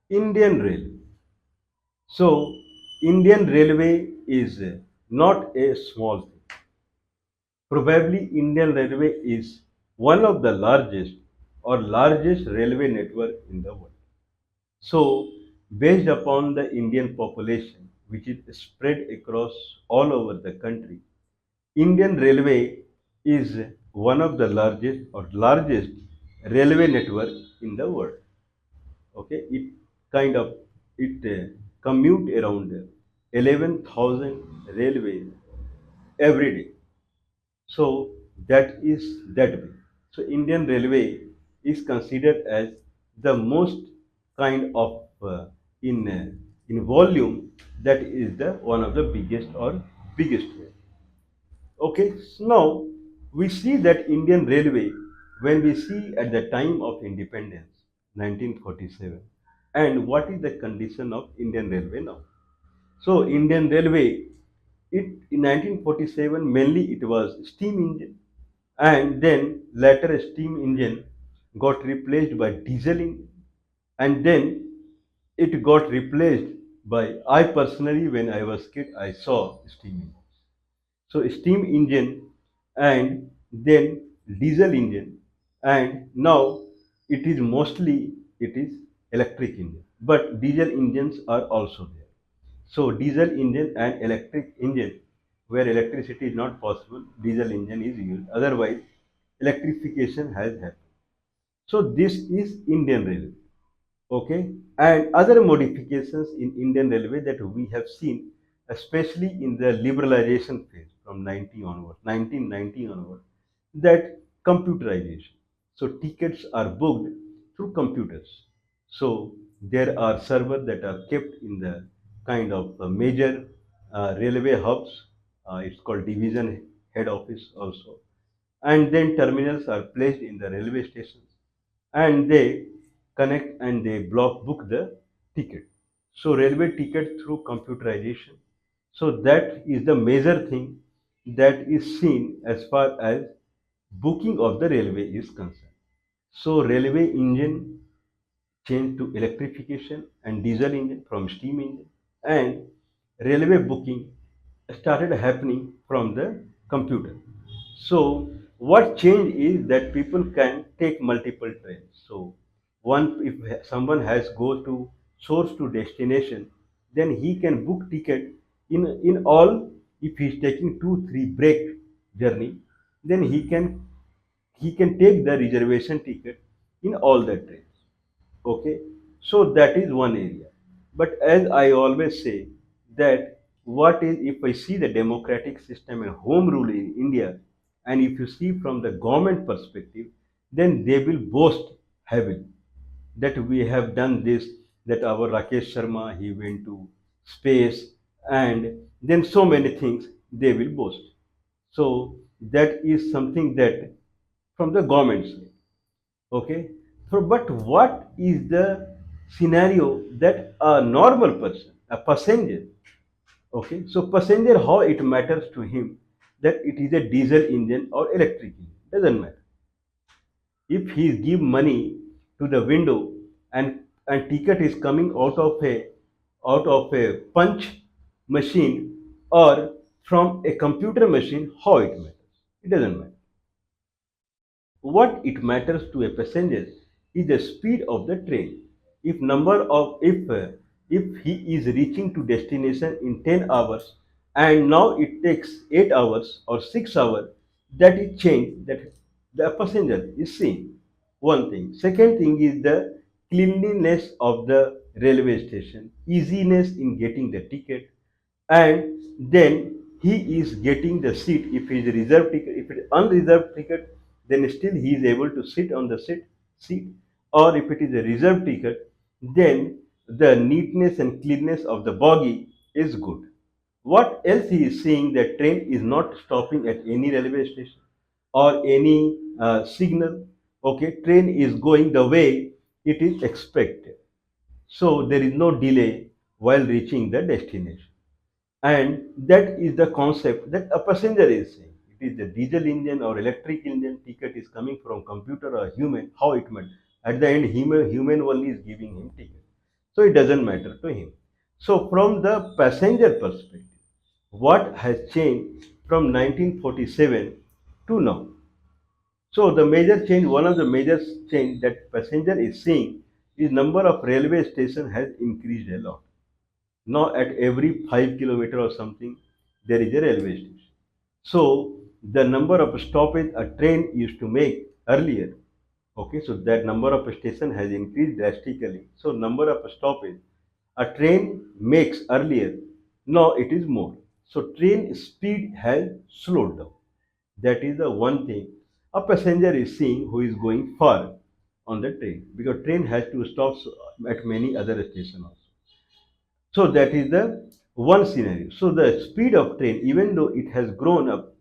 Indian Railway. So, Indian Railway is not a small thing. Probably Indian Railway is one of the largest railway network in the world. So, based upon the Indian population, which is spread across all over the country, Indian Railway is one of the largest railway network in the world. Okay, it kind of it commute around 11,000 railways every day. So that is that way. So Indian Railway is considered as the most kind of in volume, that is the one of the biggest way. Okay, so now we see that Indian Railway, when we see at the time of independence, 1947, and what is the condition of Indian Railway now? So Indian Railway, it in 1947 mainly it was steam engine, and then later steam engine got replaced by diesel engine, and then it got replaced by, I personally when I was kid I saw steam engine. So steam engine, and then diesel engine, and now it is mostly it is electric engine. But diesel engines are also there. So diesel engine and electric engine, where electricity is not possible, diesel engine is used. Otherwise, electrification has happened. So this is Indian Railway. Okay, and other modifications in Indian Railway that we have seen, especially in the liberalization phase from 1990 onward, that computerization. So tickets are booked through computers. So there are servers that are kept in the kind of major railway hubs. It's called division head office also, and then terminals are placed in the railway stations, and they connect and they book the ticket. So railway ticket through computerization. So that is the major thing that is seen as far as booking of the railway is concerned. So railway engine changed to electrification, and diesel engine from steam engine, and railway booking started happening from the computer. So what changed is that people can take multiple trains. So one, if someone has go to source to destination, then he can book ticket in all. If he is taking 2 3 break journey, then he can take the reservation ticket in all the trains. Okay, so that is one area. But as I always say, that what is, if I see the democratic system and home rule in India, and if you see from the government perspective, then they will boast heavily that we have done this, that our Rakesh Sharma he went to space, and then so many things they will boast. So that is something that from the government side. Okay, so but what is the scenario that a normal person, a passenger, okay, so passenger, how it matters to him that it is a diesel engine or electric engine, doesn't matter. If he give money to the window, and ticket is coming out of a punch machine or from a computer machine, how it matters? It doesn't matter. What it matters to a passenger is the speed of the train. If he is reaching to destination in 10 hours, and now it takes 8 hours or 6 hours, that is change that the passenger is seeing. One thing. Second thing is the cleanliness of the railway station, easiness in getting the ticket, and then he is getting the seat. If it is reserved ticket, if it is unreserved ticket, then still he is able to sit on the seat. Or if it is a reserved ticket, then the neatness and cleanness of the bogie is good. What else he is seeing, that train is not stopping at any railway station or any signal. Okay, train is going the way it is expected. So there is no delay while reaching the destination. And that is the concept that a passenger is saying. It is the diesel engine or electric engine, ticket is coming from computer or human, how it meant. At the end, human only is giving him ticket. So it doesn't matter to him. So from the passenger perspective, what has changed from 1947 to now? So the major change, one of the major change that passenger is seeing is number of railway station has increased a lot. Now at every 5 kilometer or something, there is a railway station. So the number of stoppage a train used to make earlier, okay, so that number of station has increased drastically. So number of stoppage a train makes earlier, now it is more. So train speed has slowed down. That is the one thing a passenger is seeing who is going far on the train, because train has to stop at many other stations also. So that is the one scenario. So the speed of train, even though it has grown up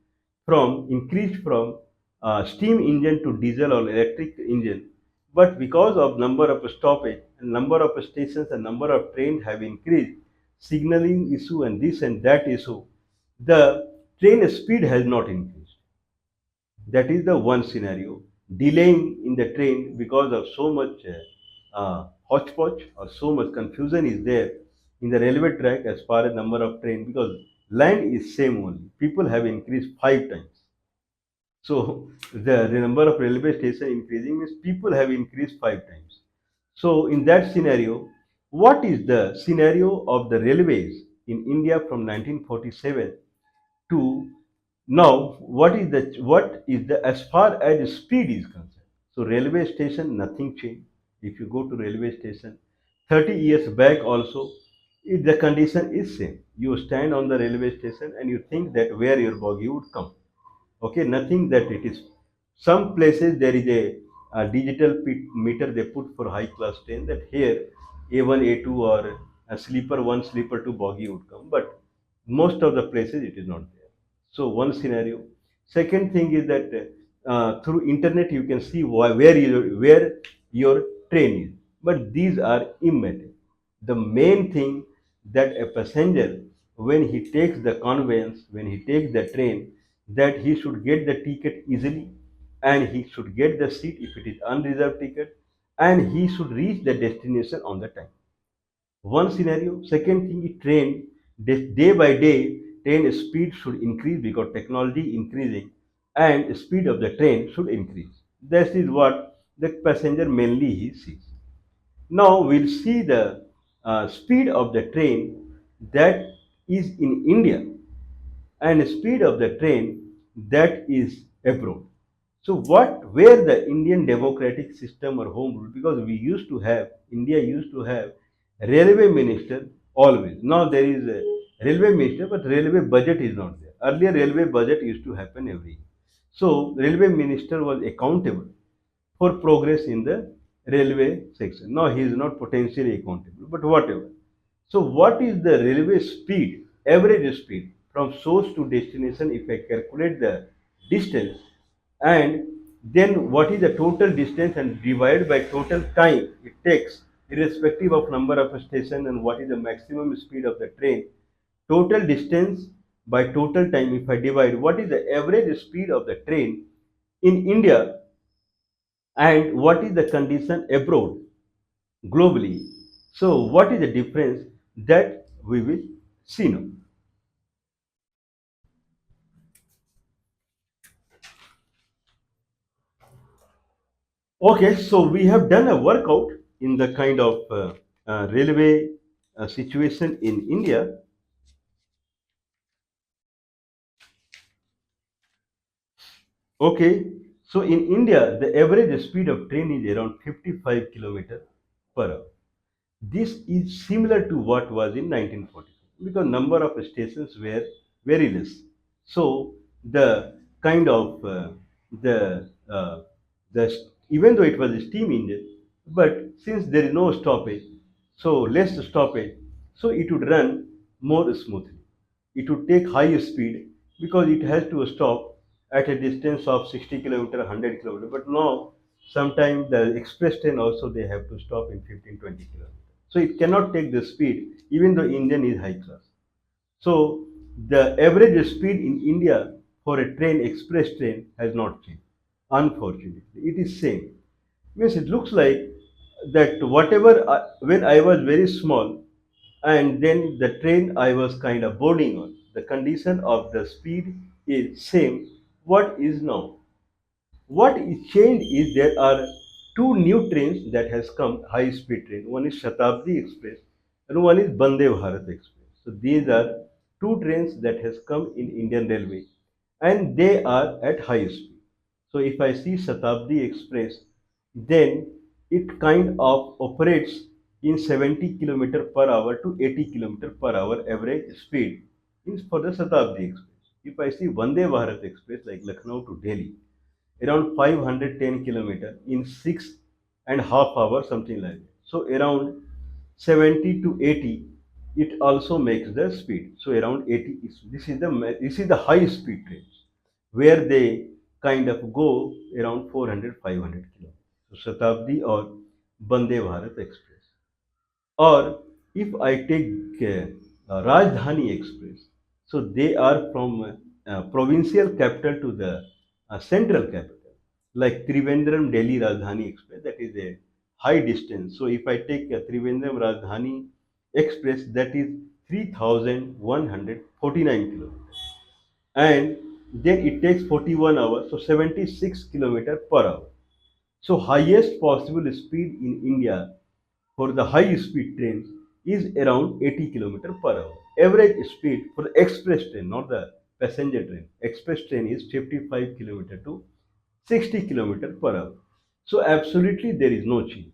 from increased from steam engine to diesel or electric engine, but because of number of stoppage and number of stations and number of trains have increased, signaling issue and this and that issue, the train speed has not increased. That is the one scenario. Delaying in the train because of so much hodgepodge or so much confusion is there in the railway track as far as number of train, because land is same only. People have increased 5 times. So the number of railway station increasing means people have increased 5 times. So in that scenario, what is the scenario of the railways in India from 1947 to now? What is the as far as speed is concerned? So railway station, nothing changed. If you go to railway station 30 years back also, the condition is same. You stand on the railway station and you think that where your bogie would come. Okay, nothing that it is. Some places there is a digital meter they put for high class train, that here A1, A2 or a sleeper 1, sleeper 2 bogie would come, but most of the places it is not there. So one scenario. Second thing is that through internet you can see where your train is, but these are immaterial. The main thing that a passenger, when he takes the conveyance, when he takes the train, that he should get the ticket easily and he should get the seat if it is unreserved ticket, and he should reach the destination on the time. One scenario. Second thing is train, day by day train speed should increase because technology increasing and speed of the train should increase. That is what the passenger mainly he sees. Now we'll see the speed of the train that is in India and speed of the train that is abroad. So where the Indian democratic system or home rule, because India used to have railway minister always. Now there is a railway minister, but railway budget is not there. Earlier railway budget used to happen every year. So railway minister was accountable for progress in the railway section. Now he is not potentially accountable, but whatever. So what is the railway speed, average speed from source to destination if I calculate the distance, and then what is the total distance and divided by total time it takes irrespective of number of station, and what is the maximum speed of the train, total distance by total time if I divide, what is the average speed of the train in India and what is the condition abroad globally. So what is the difference that we will see now. Okay, so we have done a workout in the kind of railway situation in India. Okay, so in India, the average speed of train is around 55 kilometer per hour. This is similar to what was in 1940 because number of stations were very less. So the kind of the even though it was a steam engine, but since there is no stoppage, so less stoppage, so it would run more smoothly. It would take high speed because it has to stop at a distance of 60 kilometer, 100 kilometer. But now sometimes the express train also they have to stop in 15, 20 kilometers. So it cannot take the speed even though engine is high class. So the average speed in India for a train, express train, has not changed. Unfortunately, it is same. Means it looks like that whatever when I was very small, and then the train I was kind of boarding on, the condition of the speed is same. What is now? What is changed is there are two new trains that has come, high speed train. One is Shatabdi Express and one is Bande Bharat Express. So these are two trains that has come in Indian Railway and they are at high speed. So if I see Shatabdi Express, then it kind of operates in 70 kilometer per hour to 80 kilometer per hour average speed is for the Shatabdi Express. If I see Vande Bharat Express like Lucknow to Delhi, around 510 kilometer in 6.5 hours, something like that. So around 70 to 80, it also makes the speed. So around 80 is this is the high speed trains where they kind of go around 400 500 kilometers. So Shatabdi or Bande Bharat Express. Or if I take Rajdhani Express, so they are from provincial capital to the central capital, like Trivandrum Delhi Rajdhani Express, that is a high distance. So if I take Trivandrum Rajdhani Express, that is 3,149 kilometers, and then it takes 41 hours, so 76 kilometers per hour. So highest possible speed in India for the high speed trains is around 80 kilometer per hour. Average speed for the express train, not the passenger train. Express train is 55 kilometer to 60 kilometer per hour. So absolutely there is no change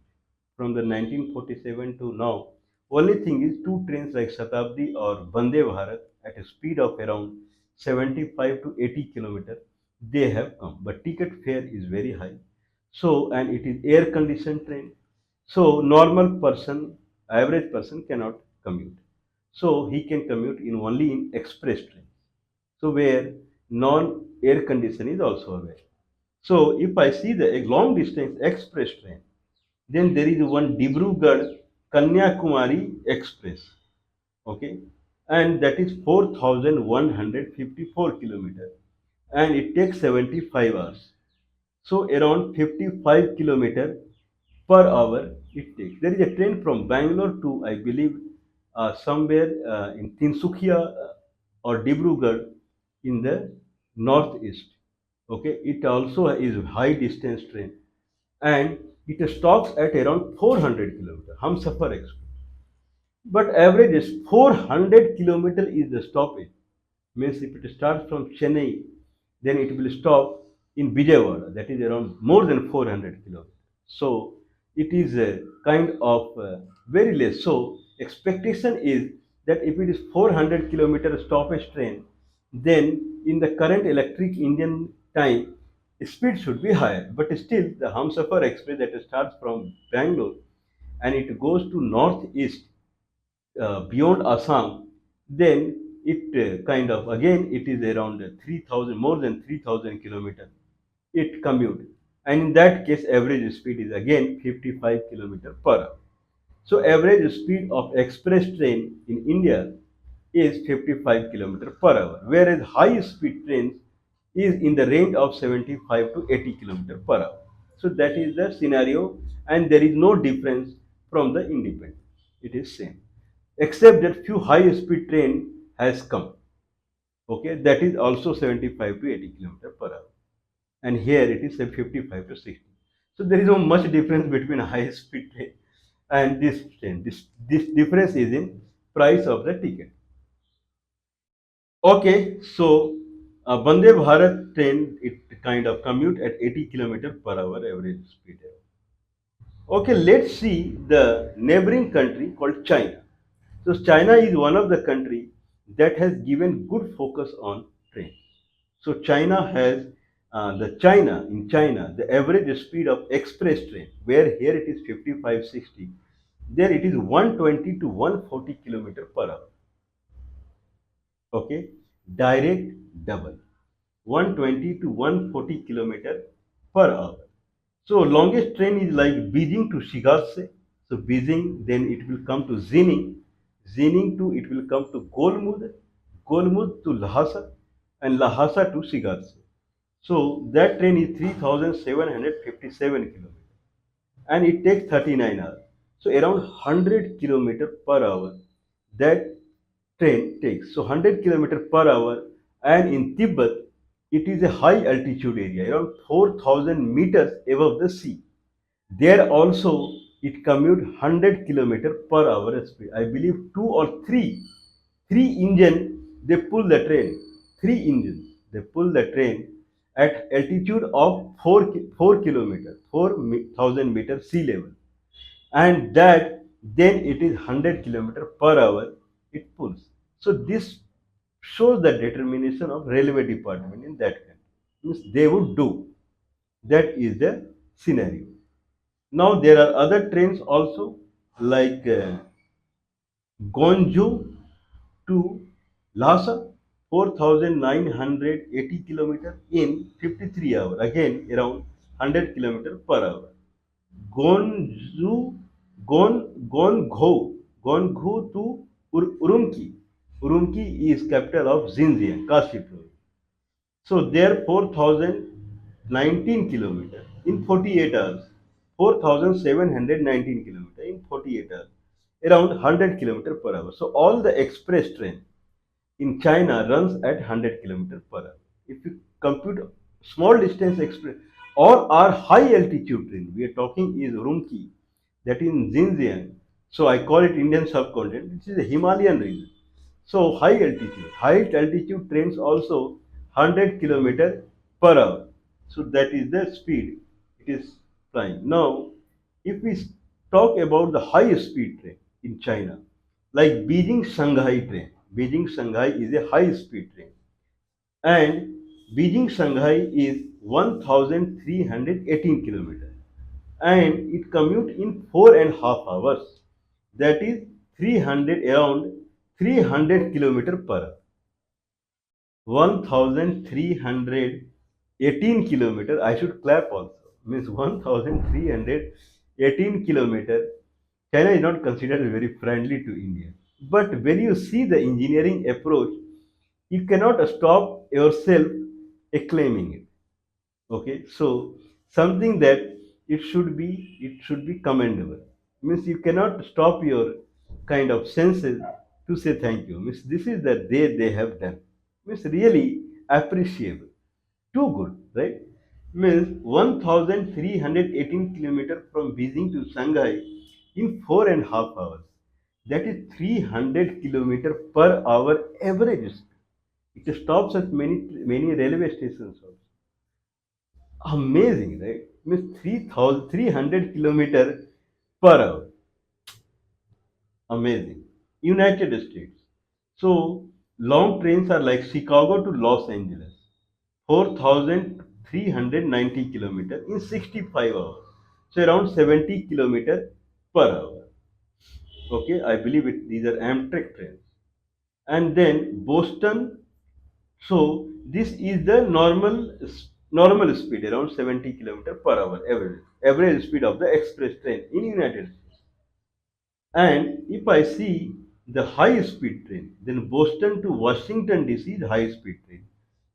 from the 1947 to now. Only thing is two trains like Shatabdi or Vande Bharat at a speed of around 75 to 80 kilometer, they have come. But ticket fare is very high. So, and it is air conditioned train. So, normal person, average person cannot commute. So, he can commute in only in express train. So, where non air condition is also available. So, if I see the long distance express train, then there is one Dibrugarh Kanyakumari Express, okay, and that is 4,154 kilometers, and it takes 75 hours. So around 55 kilometer per hour it takes. There is a train from Bangalore to, I believe, somewhere in Tinsukia or Dibrugarh in the northeast. Okay, it also is high distance train and it stops at around 400 kilometer. Humsafar Express. But average is 400 kilometer is the stoppage. Means if it starts from Chennai, then it will stop in Vijayawada. That is around more than 400 kilometers. So it is a kind of very less. So expectation is that if it is 400 kilometer stoppage train, then in the current electric Indian time, speed should be higher. But still, the Humsafar Express that starts from Bangalore and it goes to northeast beyond Assam, then it kind of again it is around 3,000, more than 3,000 kilometers. It commute, and in that case, average speed is again 55 kilometer per hour. So average speed of express train in India is 55 kilometer per hour, whereas high speed trains is in the range of 75 to 80 kilometer per hour. So that is the scenario, and there is no difference from the independent. It is same, except that few high speed train has come. Okay, that is also 75 to 80 kilometer per hour, and here it is say 55 to 60. So there is no much difference between high speed train and this train. This difference is in price of the ticket. Okay, so Vande Bharat train it kind of commute at 80 kilometer per hour average speed. Okay, let's see the neighboring country called China. So China is one of the country that has given good focus on train. So China has in China the average speed of express train where here it is 55-60, there it is 120 to 140 kilometer per hour. Okay, direct double 120 to 140 kilometer per hour. So longest train is like Beijing to Shigatse. So Beijing, then it will come to Xining. Xining to it will come to Golmud. Golmud to Lhasa, and Lhasa to Shigatse. So that train is 3,757 kilometers. and it takes 39 hours. So around 100 kilometer per hour that train takes. So 100 kilometer per hour, and in Tibet it is a high altitude area around 4,000 meters above the sea. There also it commute 100 kilometer per hour speed. I believe two or three engine they pull the train. Three engines they pull the train at altitude of 4 kilometer 4,000 meter sea level, and that then it is 100 kilometer per hour it pulls. So this shows the determination of railway department in that country. Means they would do. That is the scenario. Now there are other trains also, like Gonju to Lhasa, 4,980 kilometer in 53 hours. Again around 100 kilometer per hour. Gonju, Gonghu to Urumqi. Urumqi is capital of Xinjiang, Kashi province. So there 4,019 kilometer in 48 hours. 4,719 kilometer in 48 hours. Around 100 kilometer per hour. So all the express train in China runs at 100 kilometer per hour. If you compute small distance express or our high altitude train, we are talking is Urumqi, that is in Xinjiang. So I call it Indian subcontinent, which is a Himalayan region. So high altitude trains also 100 kilometer per hour. So that is the speed it is flying. Now, if we talk about the high speed train in China, like Beijing Shanghai train. Beijing Shanghai is a high speed train, and Beijing Shanghai is 1,318 kilometers, and it commute in 4.5 hours. That is 300 around 300 kilometer per hour. 1,318 kilometer. I should clap also. Means 1,318 kilometer. China is not considered very friendly to India. But when you see the engineering approach, you cannot stop yourself acclaiming it. Okay, so something that it should be commendable. Means you cannot stop your kind of senses to say thank you. Means this is the they have done. Means really appreciable. Too good, right? Means 1,318 kilometers from Beijing to Shanghai in 4.5 hours. That is 300 kilometers per hour average speed. It stops at many railway stations also. Amazing, right? Means 3,300 kilometer per hour. Amazing. United States. So long trains are like Chicago to Los Angeles. 4,390 kilometer in 65 hours. So around 70 kilometer per hour. Okay, I believe these are Amtrak trains. And then Boston. So this is the normal speed around 70 kilometer per hour average speed of the express train in United States. And if I see the high speed train, then Boston to Washington DC is high speed train,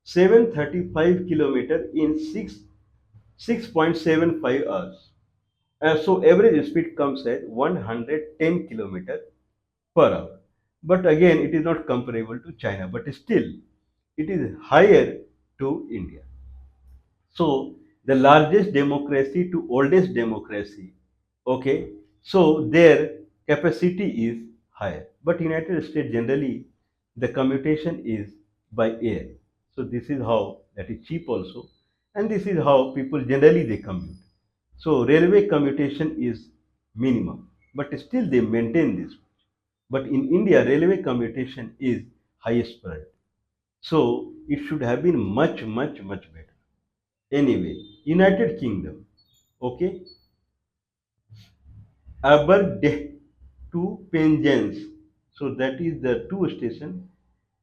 735 kilometer in 6.75 hours. So average speed comes at 110 kilometer per hour. But again, it is not comparable to China, but still it is higher to India. So the largest democracy to oldest democracy, okay, so their capacity is higher. But United States generally the commutation is by air. So this is how that is cheap also, and this is how people generally they commute. So railway commutation is minimum, but still they maintain this. But in India, railway commutation is highest priority. So it should have been much better. Anyway, United Kingdom, okay, Aberdeen to Penzance. So that is the two station,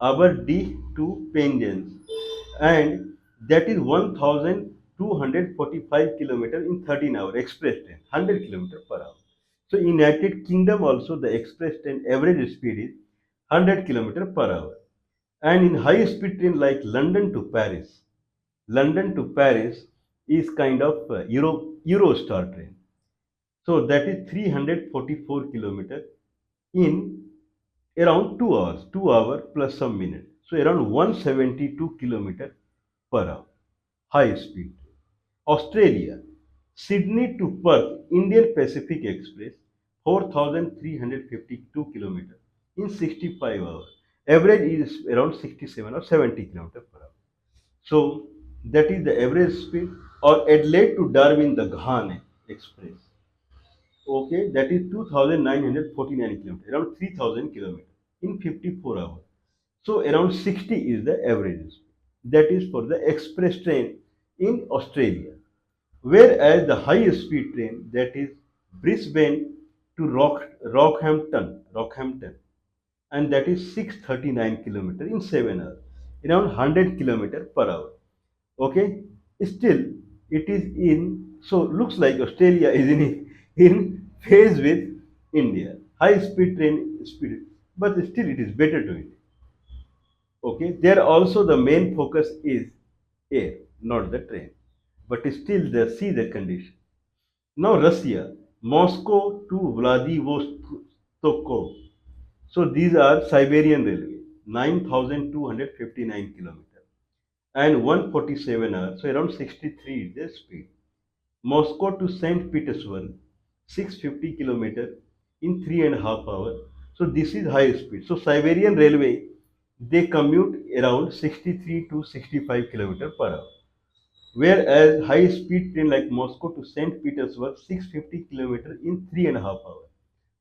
Aberdeen to Penzance, and that is 1,245 kilometer in 13 hour express train, 100 kilometer per hour. So United Kingdom also the express train average speed is 100 kilometer per hour, and in high speed train like London to Paris is kind of Eurostar train. So that is 344 kilometer in around 2 hours, 2 hour plus some minute. So around 172 kilometer per hour, high speed. Australia, Sydney to Perth, Indian Pacific Express, 4,352 kilometers in 65 hours. Average is around 67 or 70 kilometers per hour. So that is the average speed. Or Adelaide to Darwin, the Ghana Express. Okay, that is 2,949 kilometers, around 3,000 kilometers in 54 hours. So around 60 is the average speed. That is for the express train in Australia. Whereas the high speed train, that is Brisbane to Rockhampton, and that is 639 kilometer in 7 hours, around 100 kilometer per hour. Okay, still it is in, so looks like Australia is in phase with India. High speed train speed, but still it is better to it. Okay, there also the main focus is air, not the train, but still the see the condition. Now Russia, Moscow to Vladivostok. So these are Siberian Railway, 9,259 kilometers and 147 hours, so around 63 is the speed. Moscow to St. Petersburg, 650 kilometers in 3.5 hours. So this is high speed. So Siberian Railway, they commute around 63 to 65 kilometers per hour. Whereas high speed train like Moscow to St. Petersburg, 650 kilometers in 3.5 hours,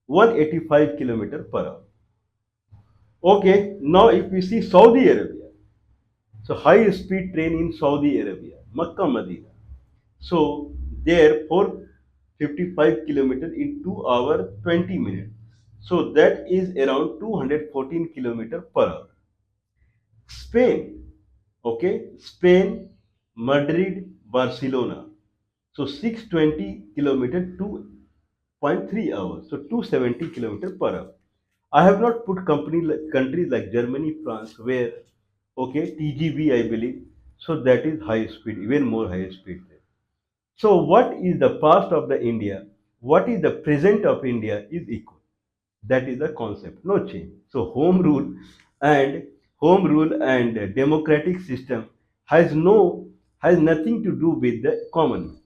185 kilometers per hour. Okay, now if we see Saudi Arabia, so high speed train in Saudi Arabia, Makkah Medina. So there 455 kilometers in 2 hours 20 minutes. So that is around 214 kilometers per hour. Spain, okay, Spain, Madrid, Barcelona. So 620 kilometers, 2.3 hours. So 270 kilometers per hour. I have not put countries like Germany, France, where okay TGV I believe. So that is high speed, even more high speed. So what is the past of the India? What is the present of India is equal. That is the concept, no change. So and home rule and democratic system has nothing to do with the common man.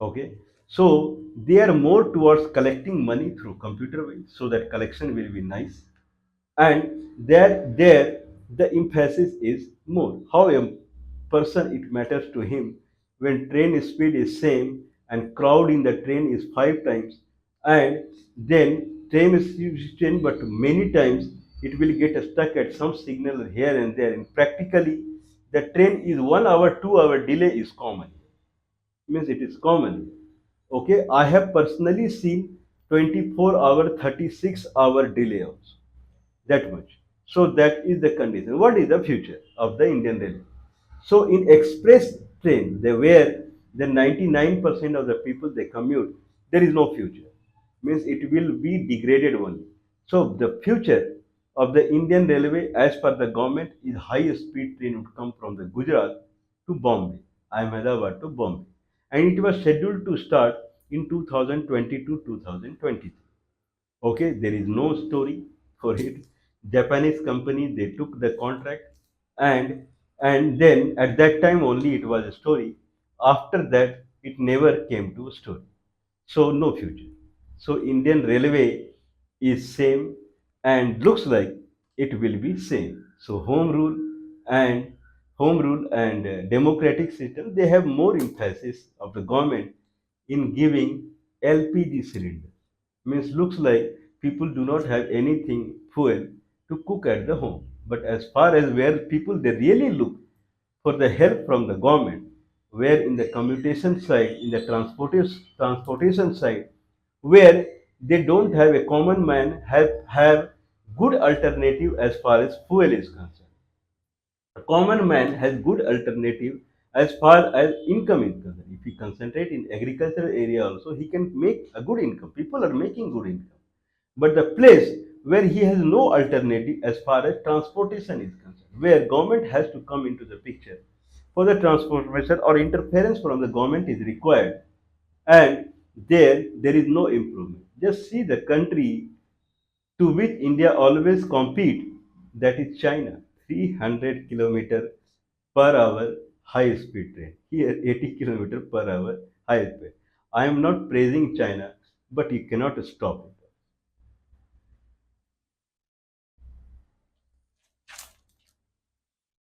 Okay, so they are more towards collecting money through computer ways, so that collection will be nice, and there the emphasis is more how a person it matters to him when train speed is same and crowd in the train is 5 times, and then train is 10 but many times it will get stuck at some signal here and there, and practically the train is 1 hour 2 hour delay is common, means it is common. Okay, I have personally seen 24 hour 36 hour delay also, that much. So that is the condition. What is the future of the Indian Railway? So in express train, they where the 99% of the people they commute, there is no future. Means it will be degraded only. So the future of the Indian Railway, as per the government, is high speed train would come from the Gujarat to Bombay, Ahmedabad to Bombay, and it was scheduled to start in 2022-2023. Okay, there is no story for it. Japanese company they took the contract, and then at that time only it was a story. After that, it never came to a story. So no future. So Indian Railway is same and looks like it will be same. So and home rule and democratic system, they have more emphasis of the government in giving LPG cylinder. Means looks like people do not have anything fuel to cook at the home. But as far as where people they really look for the help from the government, where in the commutation side, in the transportation side, where they don't have a common man have good alternative as far as fuel is concerned. A common man has good alternative as far as income is concerned. If he concentrate in agricultural area also, he can make a good income. People are making good income. But the place where he has no alternative as far as transportation is concerned, where government has to come into the picture for the transportation or interference from the government is required, and there is no improvement. Just see the country to which India always compete, that is China. 300 kilometer per hour high speed train. Here 80 kilometer per hour high speed. I am not praising China, but you cannot stop it.